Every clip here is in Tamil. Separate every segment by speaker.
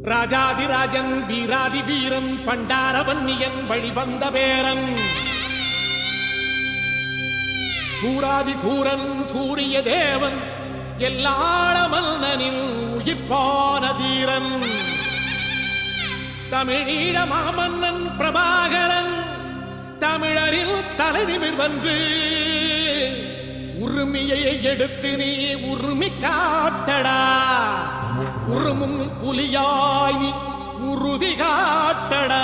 Speaker 1: ராஜாதிராஜன் வீராதி வீரன் பண்டாரவன்னியன் வழிவந்த பேரன் சூராதி சூரன் சூரிய தேவன் எல்லாள மன்னனின் உயிர்ப்பான தீரன் தமிழீழ மாமன்னன் பிரபாகரன் தமிழரில் தலைநிமிர் வந்து உரிமையை எடுத்து நீ உரிமை காட்டடா உருமும் புலியாய் நீ உறுதி காட்டடா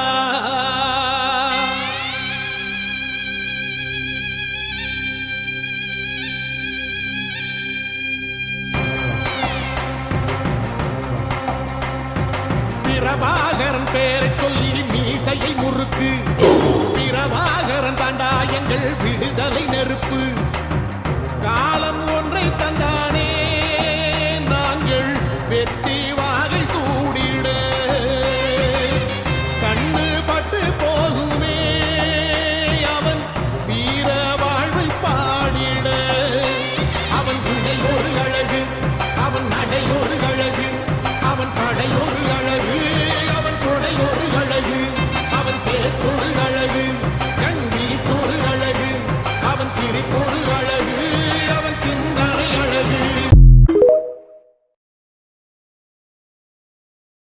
Speaker 1: பிரபாகரன் பேரை சொல்லி மீசையை முறுக்கு பிரபாகரன் தாண்டா எங்கள் விடுதலை நெருப்பு